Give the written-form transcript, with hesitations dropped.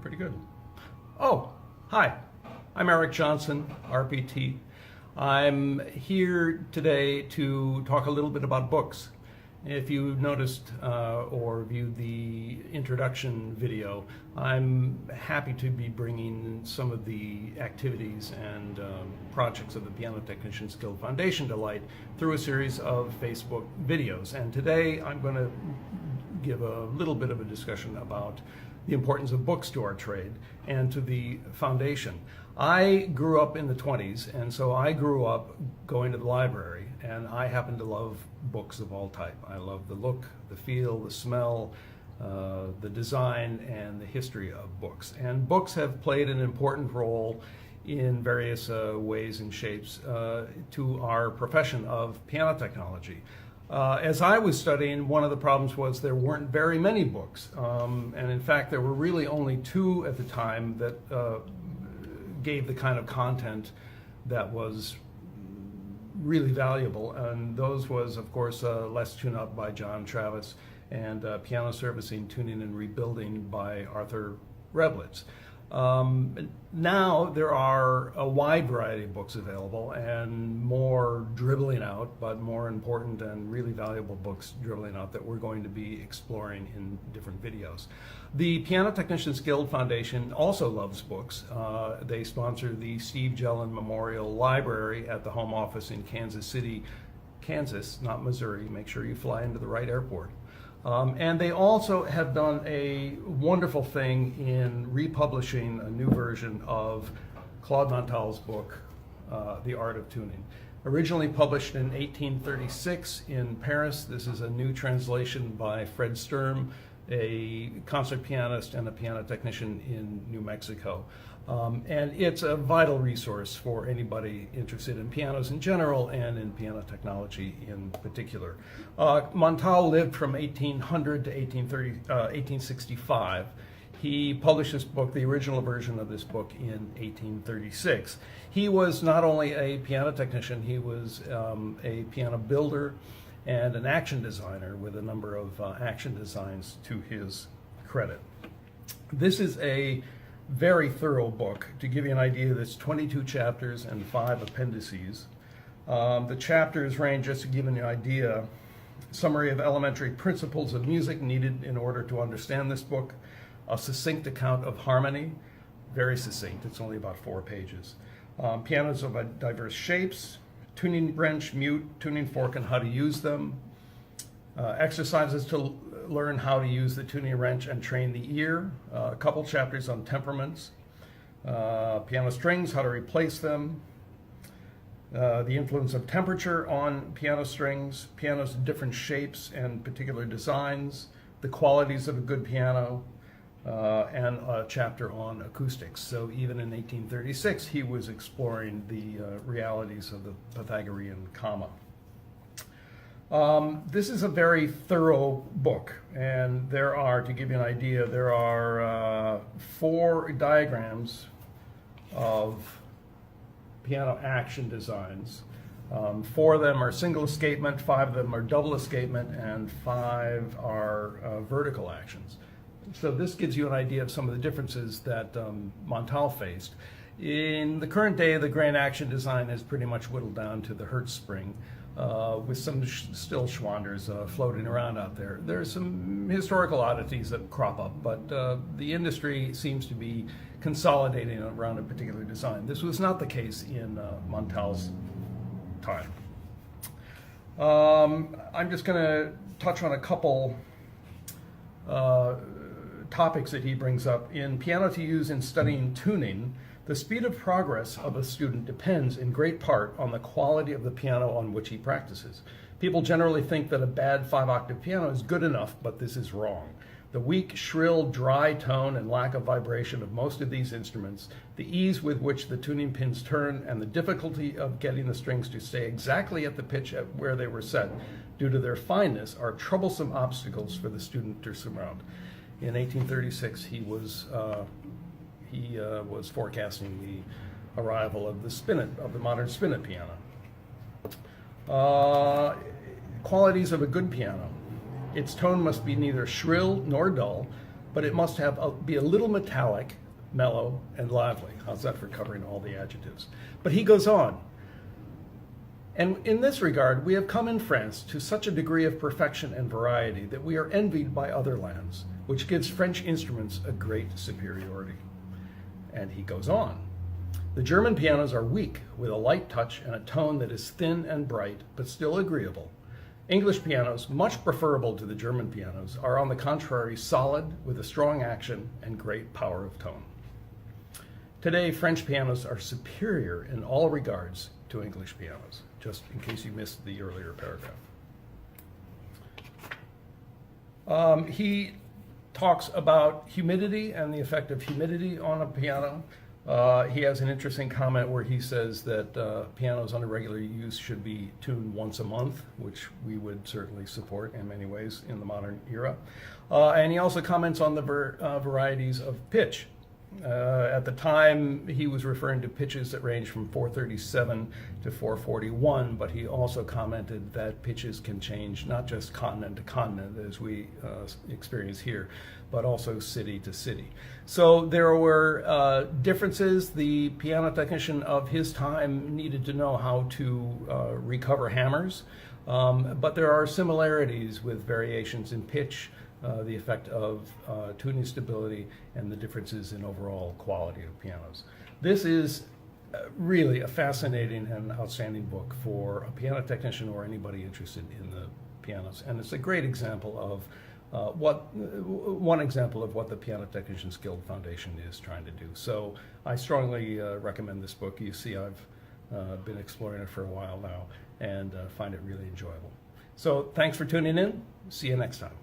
Pretty good. Oh, hi. I'm Eric Johnson, RPT. I'm here today to talk a little bit about books. If you noticed or viewed the introduction video, I'm happy to be bringing some of the activities and projects of the Piano Technicians Guild Foundation to light through a series of Facebook videos. And today I'm going to give a little bit of a discussion about the importance of books to our trade and to the foundation. I grew up in the 20s, and so I grew up going to the library, and I happen to love books of all type. I love the look, the feel, the smell, the design, and the history of books. And books have played an important role in various ways and shapes to our profession of piano technology. As I was studying, one of the problems was there weren't very many books. And in fact, there were really only two at the time that gave the kind of content that was really valuable. And those was, of course, Let's Tune Up by John Travis and Piano Servicing, Tuning, and Rebuilding by Arthur Reblitz. Now there are a wide variety of books available, and more dribbling out, but more important and really valuable books dribbling out that we're going to be exploring in different videos. The Piano Technicians Guild Foundation also loves books. They sponsor the Steve Jellin Memorial Library at the home office in Kansas City, Kansas, not Missouri. Make sure you fly into the right airport. And they also have done a wonderful thing in republishing a new version of Claude Montal's book, The Art of Tuning. Originally published in 1836 in Paris, this is a new translation by Fred Sturm, a concert pianist and a piano technician in New Mexico. And it's a vital resource for anybody interested in pianos in general and in piano technology in particular. Montal lived from 1800 to 1865. He published this book, the original version of this book, in 1836. He was not only a piano technician, he was a piano builder and an action designer with a number of action designs to his credit. This is a very thorough book. To give you an idea, there's 22 chapters and 5 appendices. The chapters range, just to give you an idea, summary of elementary principles of music needed in order to understand this book, a succinct account of harmony, very succinct, it's only about 4 pages. Pianos of diverse shapes, tuning wrench, mute, tuning fork, and how to use them. Exercises to learn how to use the tuning wrench and train the ear. A couple chapters on temperaments. Piano strings, how to replace them. The influence of temperature on piano strings. Pianos of different shapes and particular designs. The qualities of a good piano. And a chapter on acoustics. So even in 1836, he was exploring the realities of the Pythagorean comma. This is a very thorough book, and there are, to give you an idea, there are 4 diagrams of piano action designs. 4 of them are single escapement, 5 of them are double escapement, and 5 are vertical actions. So this gives you an idea of some of the differences that Montal faced. In the current day, the grand action design is pretty much whittled down to the Hertz spring, with some still Schwanders floating around out there. There are some historical oddities that crop up, but the industry seems to be consolidating around a particular design. This was not the case in Montal's time. I'm just going to touch on a couple topics that he brings up. In Piano to Use in Studying Tuning, the speed of progress of a student depends in great part on the quality of the piano on which he practices. People generally think that a bad 5-octave piano is good enough, but this is wrong. The weak, shrill, dry tone and lack of vibration of most of these instruments, the ease with which the tuning pins turn, and the difficulty of getting the strings to stay exactly at the pitch at where they were set due to their fineness are troublesome obstacles for the student to surmount. In 1836, he was forecasting the arrival of the modern spinet piano. Qualities of a good piano. Its tone must be neither shrill nor dull, but it must be a little metallic, mellow, and lively. How's that for covering all the adjectives? But he goes on. And in this regard, we have come in France to such a degree of perfection and variety that we are envied by other lands, which gives French instruments a great superiority. And he goes on. The German pianos are weak, with a light touch and a tone that is thin and bright, but still agreeable. English pianos, much preferable to the German pianos, are on the contrary solid, with a strong action and great power of tone. Today, French pianos are superior in all regards to English pianos, just in case you missed the earlier paragraph. He talks about humidity and the effect of humidity on a piano. He has an interesting comment where he says that pianos under regular use should be tuned once a month, which we would certainly support in many ways in the modern era. And he also comments on the varieties of pitch. At the time, he was referring to pitches that range from 437 to 441, but he also commented that pitches can change not just continent to continent, as we experience here, but also city to city. So there were differences. The piano technician of his time needed to know how to recover hammers, but there are similarities with variations in pitch, the effect of tuning stability, and the differences in overall quality of pianos. This is really a fascinating and outstanding book for a piano technician or anybody interested in the pianos, and it's a great example of one example of what the Piano Technicians Guild Foundation is trying to do. So I strongly recommend this book. You see, I've been exploring it for a while now and find it really enjoyable. So thanks for tuning in. See you next time.